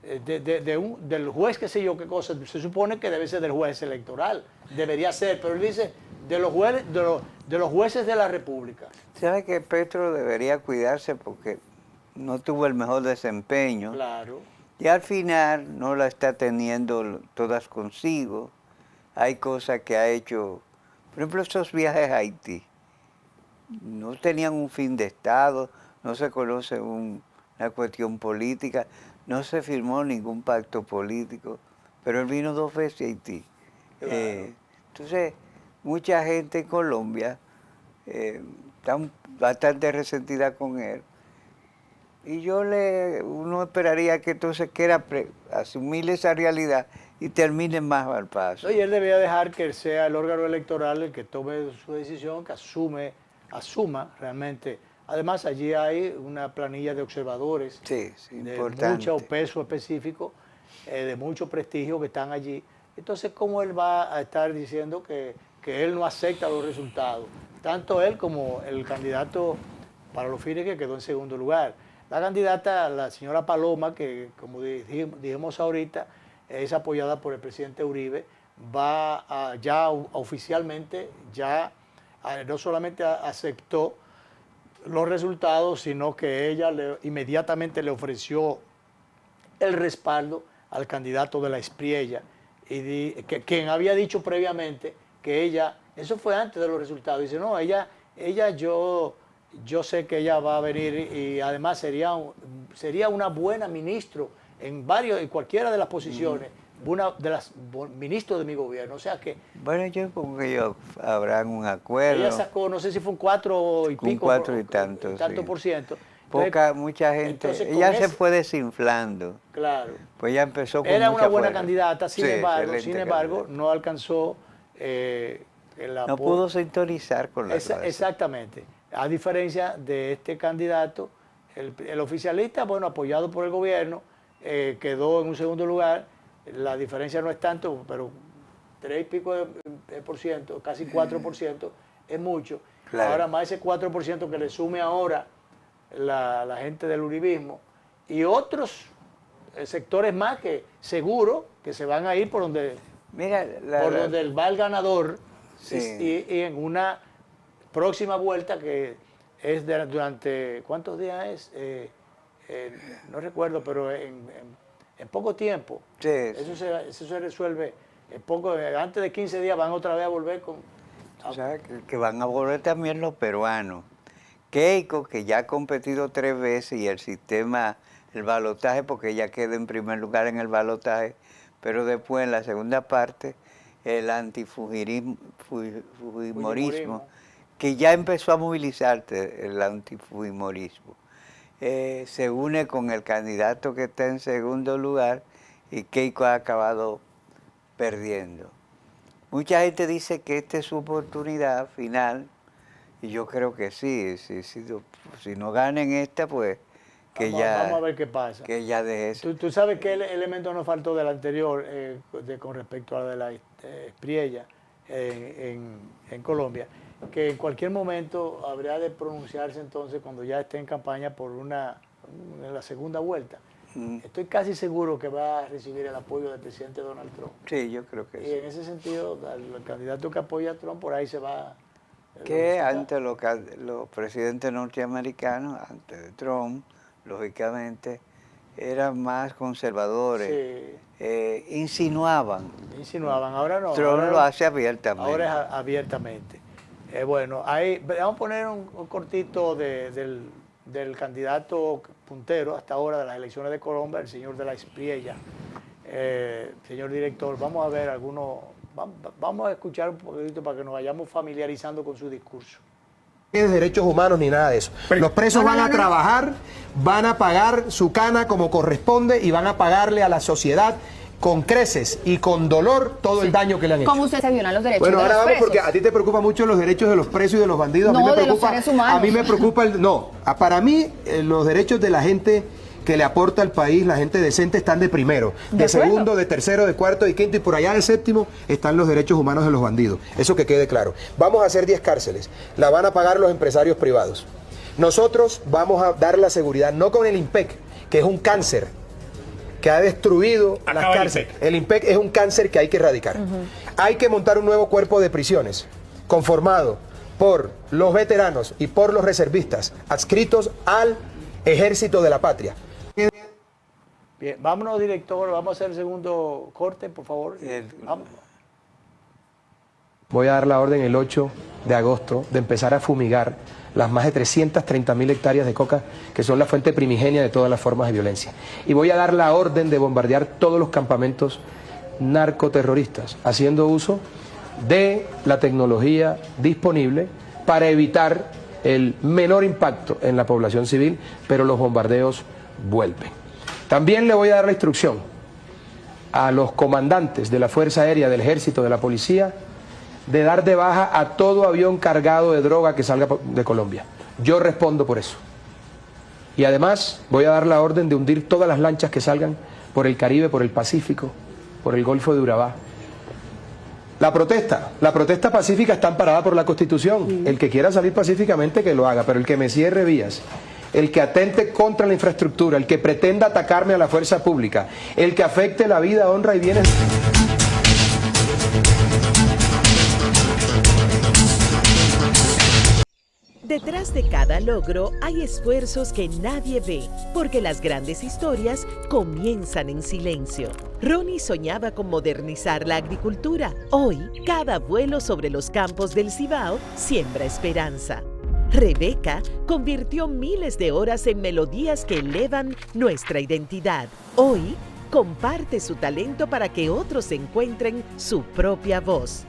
del juez, qué sé yo, qué cosa, se supone que debe ser del juez electoral, debería ser, pero él dice de los jueces de la República. ¿Sabe que Petro debería cuidarse porque no tuvo el mejor desempeño? Claro. Y al final no la está teniendo todas consigo. Hay cosas que ha hecho, por ejemplo, esos viajes a Haití, no tenían un fin de Estado, no se conoce una cuestión política, no se firmó ningún pacto político, pero él vino 2 veces a Haití. Claro. Entonces, mucha gente en Colombia está bastante resentida con él. Y uno esperaría que entonces quiera asumir esa realidad y termine más al paso. Y él debería dejar que sea el órgano electoral el que tome su decisión, que asuma realmente. Además, allí hay una planilla de observadores de mucho peso específico, de mucho prestigio, que están allí. Entonces, ¿cómo él va a estar diciendo que él no acepta los resultados? Tanto él como el candidato para los fines que quedó en segundo lugar. La candidata, la señora Paloma, que como dijimos ahorita, es apoyada por el presidente Uribe, va ya oficialmente, no solamente aceptó los resultados, sino que ella inmediatamente le ofreció el respaldo al candidato de la Espriella, quien había dicho previamente que ella, eso fue antes de los resultados, dice, no, yo sé que ella va a venir y además sería una buena ministro en cualquiera de las posiciones, una de las ministros de mi gobierno, o sea que... Bueno, yo supongo que ellos habrán un acuerdo. Ella sacó, no sé si fue un 4 y pico. 4 y tanto, sí. por ciento. Mucha gente, ella se fue desinflando. Claro. Pues ya empezó con Era una buena fuerza. candidata, sin embargo, no alcanzó no pudo sintonizar con la clase. Exactamente. A diferencia de este candidato, el oficialista, bueno, apoyado por el gobierno, quedó en un segundo lugar. La diferencia no es tanto, pero 3 y pico de por ciento, casi 4%, es mucho. Claro. Ahora más ese 4% que le sume ahora la gente del uribismo y otros sectores más que seguro que se van a ir por donde, donde va el ganador. Sí. Y en una próxima vuelta que es durante, ¿cuántos días es? No recuerdo, pero en poco tiempo. Sí. Eso se resuelve en poco, antes de 15 días van otra vez a volver con... O sea, que van a volver también los peruanos. Keiko, que ya ha competido 3 veces y el sistema, el balotaje, porque ella queda en primer lugar en el balotaje, pero después en la segunda parte, el antifujimorismo, que ya empezó a movilizarse el antifujimorismo. Se une con el candidato que está en segundo lugar y Keiko ha acabado perdiendo. Mucha gente dice que esta es su oportunidad final y yo creo que sí. Si no ganen esta, pues vamos a ver qué pasa. Que ya deje eso. ¿Tú sabes qué elemento nos faltó del anterior con respecto a la de la Espriella en Colombia? que en cualquier momento habría de pronunciarse entonces cuando ya esté en campaña en la segunda vuelta. Estoy casi seguro que va a recibir el apoyo del presidente Donald Trump. Sí, yo creo que Y sí. en ese sentido, el candidato que apoya a Trump por ahí se va. Que antes los presidentes norteamericanos, antes de Trump, lógicamente, eran más conservadores. Sí. Insinuaban. Ahora no. Trump ahora lo hace abiertamente. Ahora es abiertamente. Bueno, ahí vamos a poner un cortito del candidato puntero hasta ahora de las elecciones de Colombia, el señor de la Espriella. Señor director, vamos a ver vamos a escuchar un poquito para que nos vayamos familiarizando con su discurso. De derechos humanos ni nada de eso. Los presos van a trabajar, van a pagar su cana como corresponde y van a pagarle a la sociedad con creces y con dolor todo el daño que le han hecho. ¿Cómo usted se violan los derechos Bueno, de los ahora vamos presos? porque a ti te preocupan mucho los derechos de los presos y de los bandidos. No, a mí me de los preocupa, seres humanos. A mí me preocupa para mí los derechos de la gente que le aporta al país, la gente decente, están de primero, de segundo, de tercero, de cuarto, de quinto y por allá de séptimo están los derechos humanos de los bandidos. Eso que quede claro. Vamos a hacer 10 cárceles. La van a pagar los empresarios privados. Nosotros vamos a dar la seguridad, no con el IMPEC, que es un cáncer que ha destruido las cárceles. El IMPEC es un cáncer que hay que erradicar. Hay que montar un nuevo cuerpo de prisiones conformado por los veteranos y por los reservistas adscritos al Ejército de la Patria. Bien, vámonos, director, vamos a hacer el segundo corte, por favor. Vamos. Voy a dar la orden el 8 de agosto de empezar a fumigar las más de 330.000 hectáreas de coca que son la fuente primigenia de todas las formas de violencia. Y voy a dar la orden de bombardear todos los campamentos narcoterroristas, haciendo uso de la tecnología disponible para evitar el menor impacto en la población civil, pero los bombardeos vuelven. También le voy a dar la instrucción a los comandantes de la Fuerza Aérea, del Ejército, de la Policía, de dar de baja a todo avión cargado de droga que salga de Colombia. Yo respondo por eso. Y además voy a dar la orden de hundir todas las lanchas que salgan por el Caribe, por el Pacífico, por el Golfo de Urabá. La protesta pacífica está amparada por la Constitución. El que quiera salir pacíficamente que lo haga, pero el que me cierre vías, el que atente contra la infraestructura, el que pretenda atacarme a la fuerza pública, el que afecte la vida, honra y bienes. Detrás de cada logro hay esfuerzos que nadie ve, porque las grandes historias comienzan en silencio. Ronnie soñaba con modernizar la agricultura. Hoy, cada vuelo sobre los campos del Cibao siembra esperanza. Rebeca convirtió miles de horas en melodías que elevan nuestra identidad. Hoy, comparte su talento para que otros encuentren su propia voz.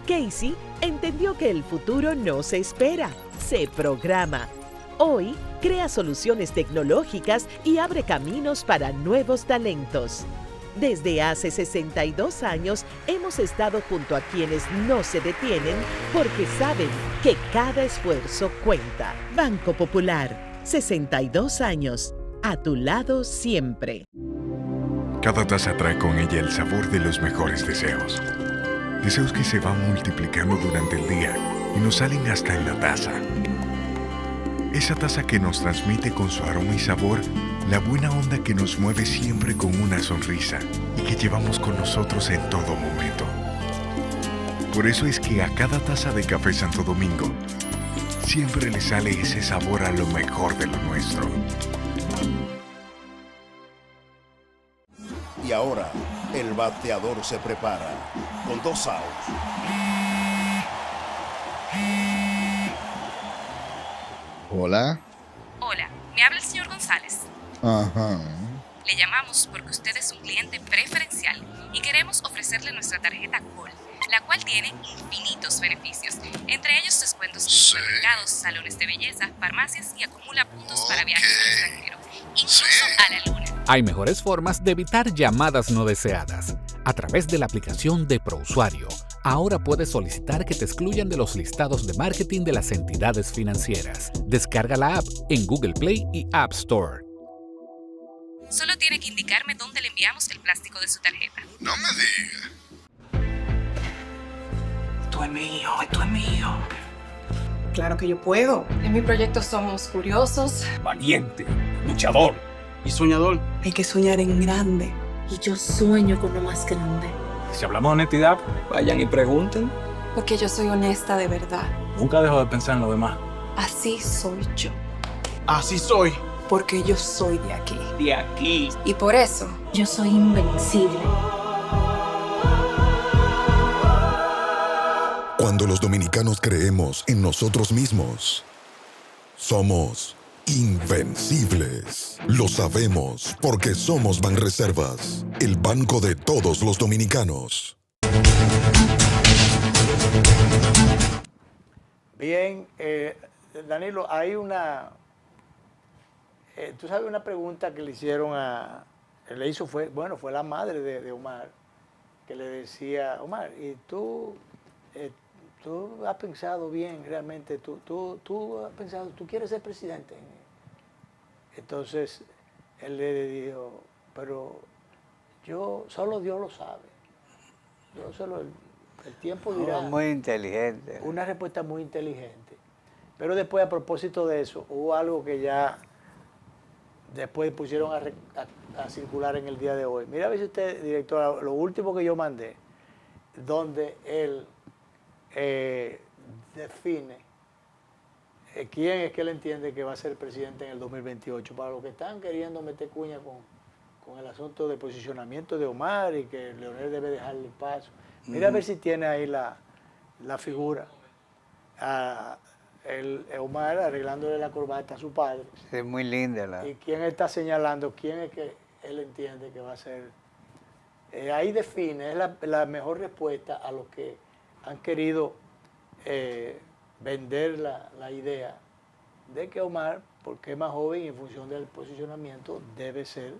Casey entendió que el futuro no se espera, se programa. Hoy, crea soluciones tecnológicas y abre caminos para nuevos talentos. Desde hace 62 años hemos estado junto a quienes no se detienen porque saben que cada esfuerzo cuenta. Banco Popular, 62 años, a tu lado siempre. Cada taza trae con ella el sabor de los mejores deseos. Deseos que se van multiplicando durante el día y nos salen hasta en la taza. Esa taza que nos transmite con su aroma y sabor la buena onda que nos mueve siempre con una sonrisa y que llevamos con nosotros en todo momento. Por eso es que a cada taza de Café Santo Domingo siempre le sale ese sabor a lo mejor de lo nuestro. Y ahora, el bateador se prepara con 2 outs. Hola. Hola, me habla el señor González. Ajá. Le llamamos porque usted es un cliente preferencial y queremos ofrecerle nuestra tarjeta Gold, la cual tiene infinitos beneficios, entre ellos descuentos en supermercados, salones de belleza, farmacias y acumula puntos para viajes al extranjero, incluso a la luna. Hay mejores formas de evitar llamadas no deseadas. A través de la aplicación de ProUsuario, ahora puedes solicitar que te excluyan de los listados de marketing de las entidades financieras. Descarga la app en Google Play y App Store. Solo tiene que indicarme dónde le enviamos el plástico de su tarjeta. No me diga. Esto es mío, esto es mío. Claro que yo puedo. En mi proyecto somos curiosos, Valiente, luchador y soñador. Hay que soñar en grande. Y yo sueño con lo más grande. Si hablamos de honestidad, vayan y pregunten. porque yo soy honesta de verdad. Nunca dejo de pensar en lo demás. Así soy yo. Así soy. Porque yo soy de aquí. De aquí. Y por eso, Yo soy invencible. Cuando los dominicanos creemos en nosotros mismos, somos invencibles. Lo sabemos porque somos Banreservas, el banco de todos los dominicanos. Bien, Danilo, hay una... tú sabes una pregunta que le hicieron le hizo fue la madre de Omar, que le decía, Omar, ¿y tú has pensado bien realmente? ¿Tú has pensado, tú quieres ser presidente? Entonces, él le dijo, pero solo Dios lo sabe. El tiempo dirá. Muy inteligente. Una respuesta muy inteligente. Pero después, a propósito de eso, hubo algo que ya después pusieron a circular en el día de hoy. Mira a ver si usted, directora, lo último que yo mandé, donde él define quién es que él entiende que va a ser el presidente en el 2028. Para los que están queriendo meter cuña con el asunto de posicionamiento de Omar y que Leonel debe dejarle el paso. Mira a ver si tiene ahí la figura. Omar arreglándole la corbata a su padre. Sí, muy linda ¿Y quién está señalando quién es que él entiende que va a ser? Ahí define, es la mejor respuesta a los que han querido vender la idea de que Omar, porque es más joven y en función del posicionamiento, debe ser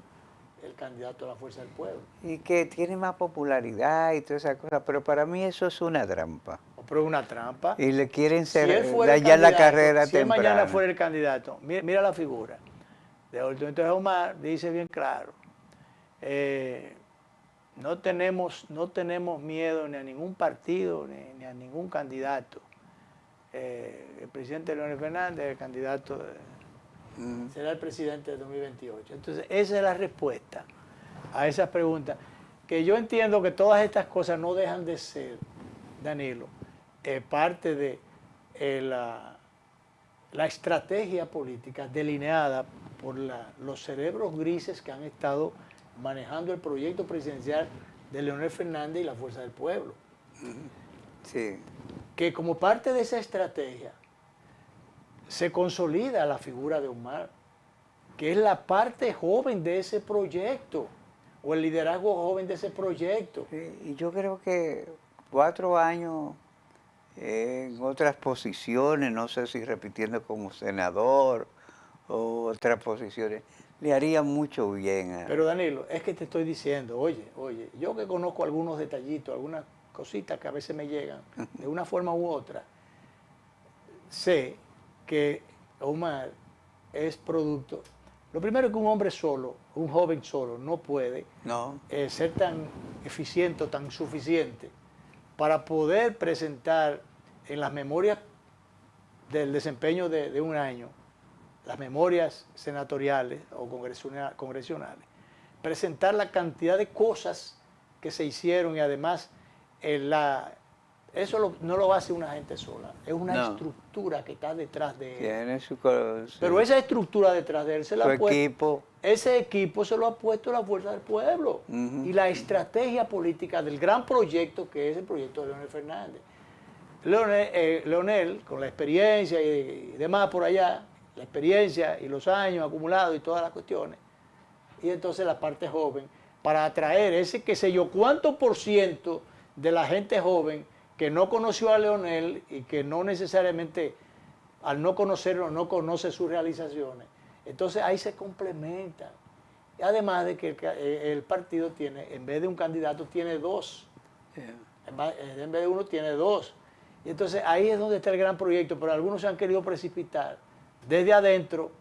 el candidato a la fuerza del pueblo. Y que tiene más popularidad y todas esas cosas, pero para mí eso es una trampa. Pero es una trampa. Y le quieren Si él fuera dañar la candidato, carrera si él temprana. mañana fuera el candidato, mira la figura. Entonces Omar dice bien claro, no tenemos miedo ni a ningún partido ni a ningún candidato. El presidente Leonel Fernández, el candidato, será el presidente de 2028. Entonces esa es la respuesta a esas preguntas, que yo entiendo que todas estas cosas no dejan de ser, Danilo, parte de la estrategia política delineada por los cerebros grises que han estado manejando el proyecto presidencial de Leonel Fernández y la Fuerza del Pueblo. Sí. Que como parte de esa estrategia se consolida la figura de Omar, que es la parte joven de ese proyecto, o el liderazgo joven de ese proyecto. Sí, y yo creo que 4 años en otras posiciones, no sé si repitiendo como senador o otras posiciones, le haría mucho bien. Pero Danilo, es que te estoy diciendo, oye, yo que conozco algunos detallitos, algunas cositas que a veces me llegan de una forma u otra, sé que Omar es producto. Lo primero es que un hombre solo, un joven solo, no puede ser tan eficiente, tan suficiente para poder presentar en las memorias del desempeño de un año, las memorias senatoriales o congresionales, presentar la cantidad de cosas que se hicieron y además eso no lo hace una gente sola, es una estructura que está detrás de él. Tiene su Pero esa estructura detrás de él equipo. Ese equipo se lo ha puesto la Fuerza del Pueblo y la estrategia política del gran proyecto que es el proyecto de Leonel Fernández. Leonel, con la experiencia y demás por allá, la experiencia y los años acumulados y todas las cuestiones, y entonces la parte joven, para atraer ese qué sé yo cuánto % de la gente joven que no conoció a Leonel y que no necesariamente, al no conocerlo, no conoce sus realizaciones. Entonces ahí se complementan. Y además de que el partido tiene, en vez de un candidato, tiene 2. En vez de uno, tiene 2. Y entonces ahí es donde está el gran proyecto, pero algunos se han querido precipitar desde adentro,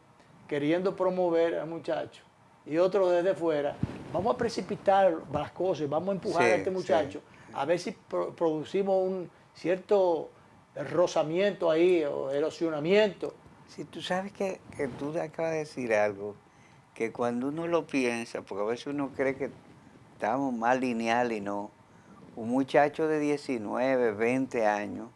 queriendo promover al muchacho, y otros desde fuera. Vamos a precipitar las cosas, vamos a empujar a este muchacho, a ver si producimos un cierto rozamiento ahí, o erosionamiento. Si tú sabes que tú acabas de decir algo, que cuando uno lo piensa, porque a veces uno cree que estamos más lineales y no, un muchacho de 19, 20 años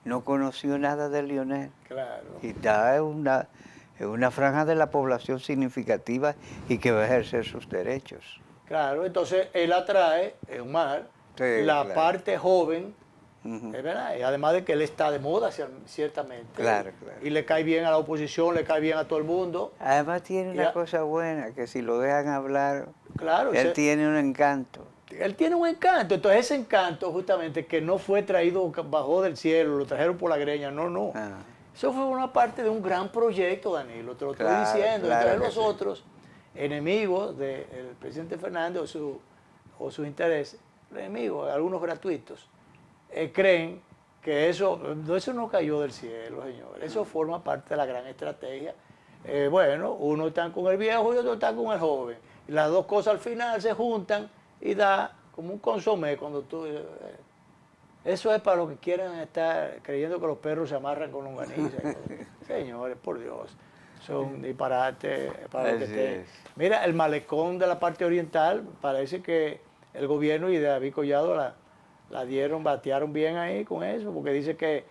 no conoció nada de Lionel. Claro. Y está en una franja de la población significativa y que va a ejercer sus derechos. Claro, entonces él atrae, Omar, la claro. parte joven, ¿es verdad? Y además de que él está de moda, ciertamente. Claro, claro. Y le cae bien a la oposición, le cae bien a todo el mundo. Además tiene una cosa buena, que si lo dejan hablar, claro, él tiene un encanto. Él tiene un encanto, entonces ese encanto justamente que no fue traído, bajó del cielo, lo trajeron por la greña, no. Eso fue una parte de un gran proyecto, Danilo, te lo estoy diciendo. Claro Entonces los otros enemigos del presidente Fernández o sus intereses, enemigos, algunos gratuitos, creen que eso no cayó del cielo, señor. Eso forma parte de la gran estrategia. Bueno, uno está con el viejo y otro está con el joven. Y las dos cosas al final se juntan y da como un consomé cuando tú... eso es para los que quieran estar creyendo que los perros se amarran con longaniza. Señores, por Dios, son disparates para los que Mira, el malecón de la parte oriental, parece que el gobierno y David Collado batearon bien ahí con eso, porque dice que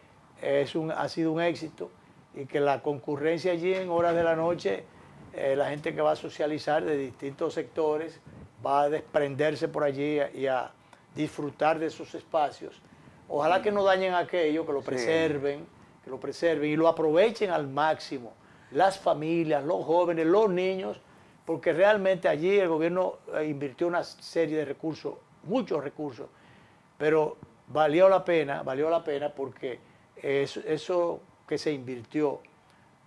ha sido un éxito y que la concurrencia allí en horas de la noche, la gente que va a socializar de distintos sectores, va a desprenderse por allí y a disfrutar de esos espacios. Ojalá que no dañen aquello, que lo preserven, y lo aprovechen al máximo. Las familias, los jóvenes, los niños, porque realmente allí el gobierno invirtió una serie de recursos, muchos recursos, pero valió la pena porque eso que se invirtió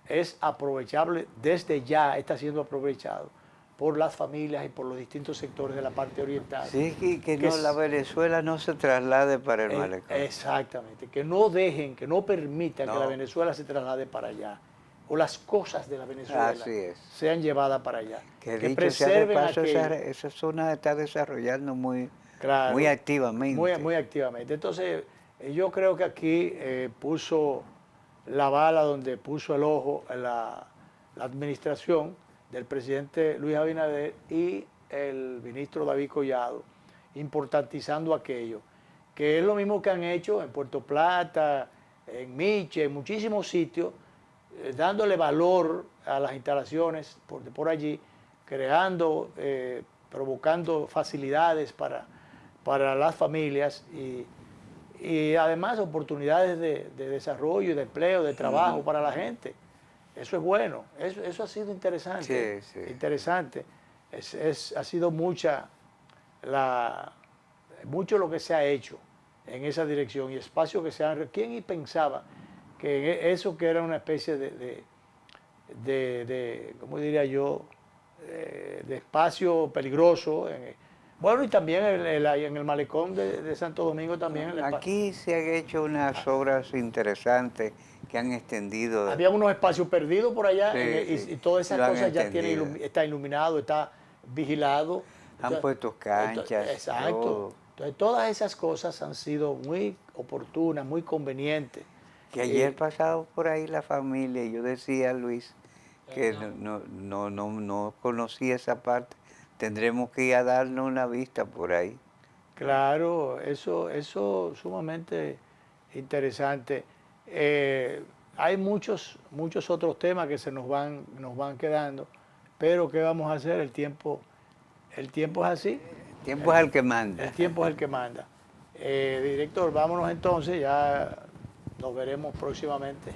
es aprovechable, desde ya está siendo aprovechado por las familias y por los distintos sectores de la parte oriental. Sí, que la Venezuela no se traslade para el malecón. Exactamente, que no permitan que la Venezuela se traslade para allá, o las cosas de la Venezuela sean llevadas para allá. Que preserven esa zona está desarrollando muy activamente. Muy activamente. Entonces, yo creo que aquí puso la bala donde puso el ojo la administración del presidente Luis Abinader y el ministro David Collado, importantizando aquello, que es lo mismo que han hecho en Puerto Plata, en Miche, en muchísimos sitios, dándole valor a las instalaciones por allí, creando, provocando facilidades para las familias y además oportunidades de desarrollo y de empleo, de trabajo para la gente. Eso es bueno, eso ha sido interesante. Interesante. Ha sido mucho lo que se ha hecho en esa dirección y espacios que se han... ¿Quién pensaba que eso que era una especie de ¿cómo diría yo?, de espacio peligroso? Bueno, y también en el malecón de Santo Domingo también. Aquí se han hecho unas obras interesantes que han extendido. Había unos espacios perdidos por allá y todas esas cosas ya está iluminado, está vigilado. Han puesto canchas. Exacto. Todo. Entonces todas esas cosas han sido muy oportunas, muy convenientes. Que ayer pasado por ahí la familia y yo decía, Luis, que no conocía esa parte. Tendremos que ir a darnos una vista por ahí. Claro, eso sumamente interesante. Hay muchos otros temas que nos van quedando, pero ¿qué vamos a hacer? El tiempo es así. El tiempo es el que manda. El tiempo es el que manda. Director, vámonos entonces, ya nos veremos próximamente.